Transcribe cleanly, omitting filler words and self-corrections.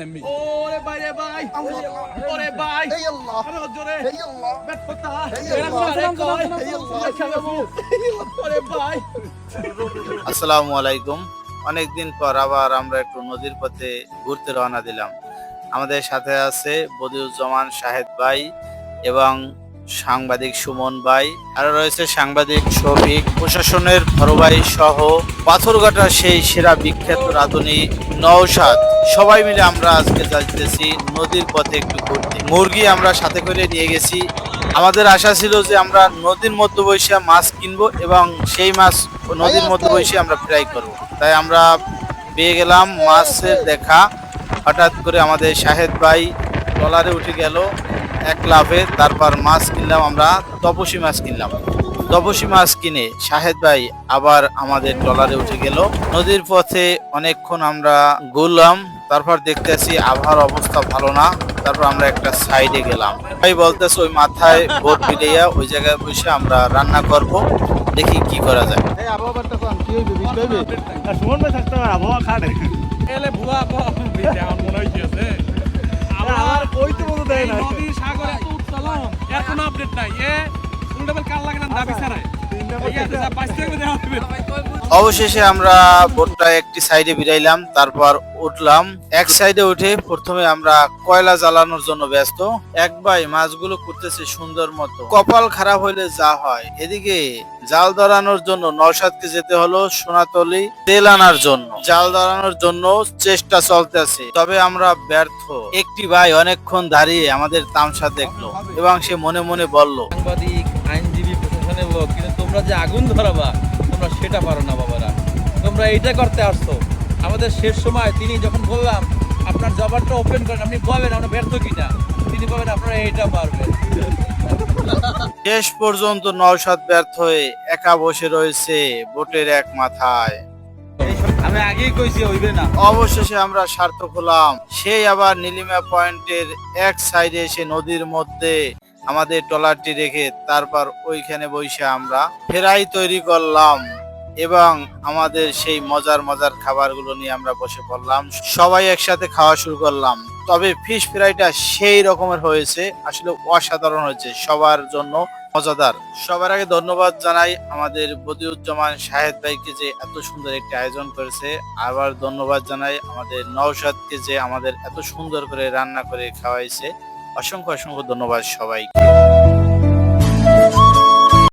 ওরে ভাই রে ভাই, ওরে ভাই, আরে জোরে ব্যাট করতা, ওরে ভাই। আসসালামু আলাইকুম। অনেকদিন পর আবার আমরা একটু নদীর পথে ঘুরতে রওনা দিলাম। আমাদের সাথে আছে বদিউজ্জামান শাহেদ ভাই এবং সাংবাদিক সুমন ভাই, আর রয়েছে সাংবাদিক শফিক, প্রশাসনের বড় ভাই সহ পাথরঘাটা সেই সেরা বিখ্যাত রাঁধুনি নওশাদ। সবাই মিলে আমরা আজকে যাইতেছি নদীর পথে একটু ঘুরতে। মুরগি আমরা সাথে করে নিয়ে গেছি। আমাদের আশা ছিল যে আমরা নদীর মধ্যে বসে মাছ কিনবো এবং সেই মাছ নদীর মধ্যে বসে আমরা ফ্রাই করব। তাই আমরা পেয়ে গেলাম মাছের দেখা। হঠাৎ করে আমাদের শাহেদ ভাই ট্রলারে উঠে গেল এক লাফে, তারপর মাছ কিনলাম, আমরা তপসী মাছ কিনলাম। তপসী মাছ কিনে শাহেদ ভাই আবার আমাদের ট্রলারে উঠে গেল। নদীর পথে অনেকক্ষণ আমরা ঘুরলাম, তারপর দেখতেছি আবহাওয়ার অবস্থা ভালো না। তারপর আমরা একটা সাইডে গেলাম। ভাই বলতেছে ওই মাথায় বোট বিলিয়া ওই জায়গায় বসে আমরা রান্না করব, দেখি কি করা যায়। আমার কইতে বলতে দেয় না, নদীর সাগরে এত উত্তালন, এখন আপডেট নাই। উল্টাপাল কাল লাগে না দাবি ছাড়াই। অবশেষে আমরা বোটটা একটি সাইডে বিরাইলাম, তারপর উঠলাম। এক সাইডে উঠে প্রথমে আমরা কয়লা জ্বালানোর জন্য ব্যস্ত। এক ভাই মাছগুলো করতেছে সুন্দর মতো। কপাল খারাপ হইলে যা হয়, এদিকে জাল ধরানোর জন্য নওশাদকে যেতে হলো সোনাতলি তেল আনার জন্য। জাল ধরানোর জন্য চেষ্টা চলতেছে, তবে আমরা ব্যর্থ। একটি ভাই অনেকক্ষণ দাঁড়িয়ে আমাদের তামসা দেখলো এবং সে মনে মনে বলল, সাংবাদিক, আইনজীবী, প্রশাসনের লোক, কিন্তু তোমরা যে আগুন ধরাবা তোমরা সেটা পারো না বাবারা। তোমরা এইটা করতে আসছো। আমাদের শেষ সময় তিনি যখন বললাম আপনার জবানটা ওপেন করেন, আপনি বলেন আমরা ব্যর্থ কিনা, তিনি বলেন আপনারা এইটা পারবেন। শেষ পর্যন্ত নওশাদ ব্যর্থ হয়ে একা বসে রয়েছে বোটের এক মাথায়। আমি আগেই কইছি হইবে না। অবশেষে আমরা সার্থক হলাম। সেই আবার নীলিমা পয়েন্টের এক সাইডে এসে নদীর মধ্যে আমাদের ট্রলারটি রেখে তারপর ওইখানে বসে আমরা ফ্রাই তৈরি করলাম এবং আমাদের সেই মজার মজার খাবারগুলো নিয়ে আমরা বসে পড়লাম। সবাই একসাথে খাওয়া শুরু করলাম। তবে ফিশ ফ্রাইটা সেই রকমের হয়েছে, আসলে অসাধারণ হয়েছে, সবার জন্য মজাদার। সবার আগে ধন্যবাদ জানাই আমাদের বদিউজ্জামান শাহেদ ভাইকে যে এত সুন্দর একটি আয়োজন করেছে। আবার ধন্যবাদ জানাই আমাদের নওশাদকে যে আমাদের এত সুন্দর করে রান্না করে খাওয়াইছে। অসংখ্য অসংখ্য ধন্যবাদ সবাইকে।